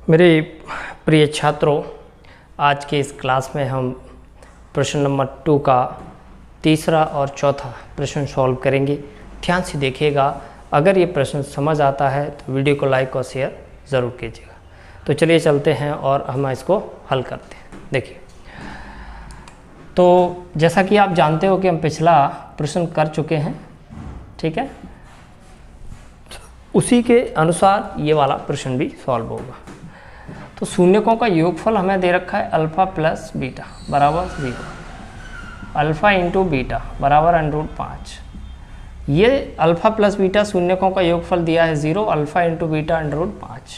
मेरे प्रिय छात्रों, आज के इस क्लास में हम प्रश्न नंबर 2 का तीसरा और चौथा प्रश्न सॉल्व करेंगे। ध्यान से देखिएगा। अगर ये प्रश्न समझ आता है तो वीडियो को लाइक और शेयर ज़रूर कीजिएगा। तो चलिए चलते हैं और हम इसको हल करते हैं। देखिए, तो जैसा कि आप जानते हो कि हम पिछला प्रश्न कर चुके हैं, ठीक है। उसी के अनुसार ये वाला प्रश्न भी सॉल्व होगा। तो शून्यकों का योगफल हमें दे रखा है अल्फ़ा प्लस बीटा बराबर 0, अल्फ़ा इंटू बीटा बराबर √5। ये अल्फ़ा प्लस बीटा शून्यकों का योगफल दिया है 0, अल्फ़ा इंटू बीटा √5।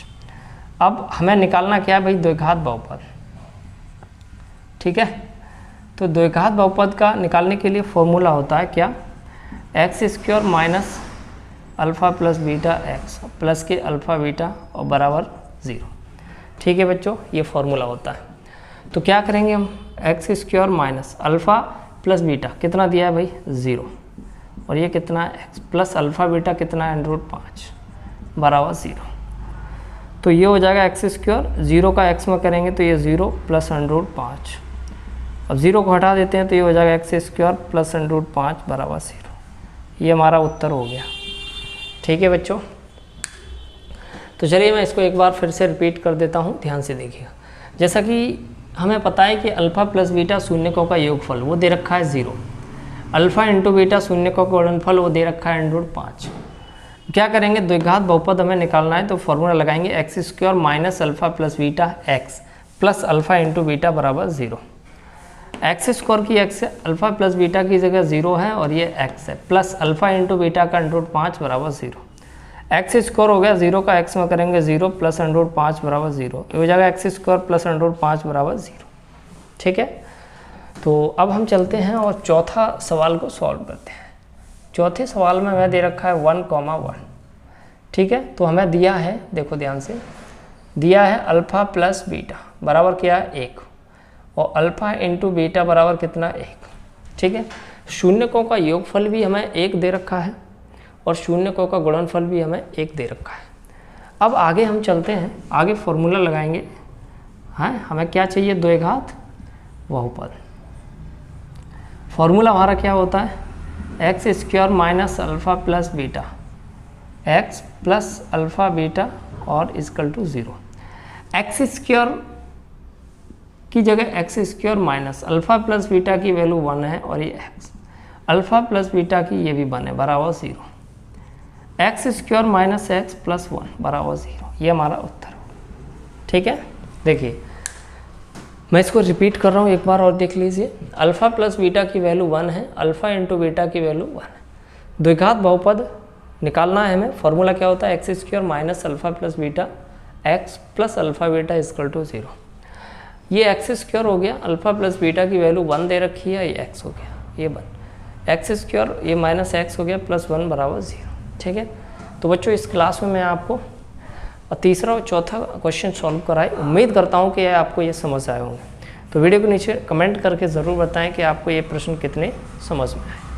अब हमें निकालना क्या है भाई? द्विघात बहुपद, ठीक है। तो द्विघात बहुपद का निकालने के लिए फॉर्मूला होता है क्या? x² minus alpha plus beta x plus के अल्फ़ा बीटा और बराबर 0, ठीक है बच्चों। ये फॉर्मूला होता है। तो क्या करेंगे हम? x² minus alpha plus beta कितना दिया है भाई? 0, और ये कितना है? x प्लस अल्फ़ा बीटा कितना है? √5 बराबर 0। तो ये हो जाएगा x², 0 का x में करेंगे तो ये 0 प्लस √5। अब 0 को हटा देते हैं तो ये हो जाएगा x² प्लस √5 बराबर 0। ये हमारा उत्तर हो गया, ठीक है बच्चों। तो चलिए मैं इसको एक बार फिर से रिपीट कर देता हूँ, ध्यान से देखिएगा। जैसा कि हमें पता है कि अल्फ़ा प्लस बीटा शून्यकों का योगफल वो दे रखा है 0, अल्फ़ा इंटू बीटा शून्यकों का गुणनफल वो दे रखा है √5। क्या करेंगे? द्विघात बहुपद हमें निकालना है, तो फॉर्मूला लगाएंगे x² minus alpha plus beta x plus alpha into beta बराबर 0। x² की x है, अल्फ़ा प्लस बीटा की जगह 0 है और ये x है, प्लस अल्फ़ा इंटू बीटा का √5 बराबर 0। x² हो गया, 0 का x में करेंगे 0 प्लस √5 बराबर 0। ये हो जाएगा x² प्लस √5 बराबर 0, ठीक है। तो अब हम चलते हैं और चौथा सवाल को सॉल्व करते हैं। चौथे सवाल में हमें दे रखा है 1,1, ठीक है। तो हमें दिया है, देखो ध्यान से, दिया है अल्फ़ा प्लस बीटा बराबर क्या है? 1, और अल्फ़ा इंटू बीटा बराबर कितना? 1, ठीक है। शून्यकों का योगफल भी हमें 1 दे रखा है और शून्यकों का गुणनफल भी हमें 1 दे रखा है। अब आगे हम चलते हैं, आगे फॉर्मूला लगाएंगे। हाँ, हमें क्या चाहिए? द्विघात बहुपद। फॉर्मूला हमारा क्या होता है? x² minus alpha plus beta x plus alpha beta और इक्वल टू 0। x² की जगह x² minus alpha plus beta की वैल्यू 1 है और ये x, अल्फ़ा प्लस बीटा की ये भी 1 है बराबर 0। x² माइनस x प्लस 1 बराबर 0, ये हमारा उत्तर हो, ठीक है। देखिए मैं इसको रिपीट कर रहा हूँ एक बार और देख लीजिए। अल्फ़ा प्लस बीटा की वैल्यू 1 है, अल्फ़ा इंटू बीटा की वैल्यू 1 है। द्विघात बहुपद निकालना है हमें। फॉर्मूला क्या होता है? x² minus alpha plus beta x plus alpha beta equal to 0। ये x² हो गया, अल्फ़ा प्लस बीटा की वैल्यू 1 दे रखी है, ये x हो गया, ये 1 x², ये माइनस x हो गया प्लस 1 बराबर 0, ठीक है। तो बच्चों इस क्लास में मैं आपको तीसरा और चौथा क्वेश्चन सॉल्व कराए। उम्मीद करता हूँ कि आपको ये समझ आए होंगे। तो वीडियो के नीचे कमेंट करके ज़रूर बताएं कि आपको ये प्रश्न कितने समझ में आए।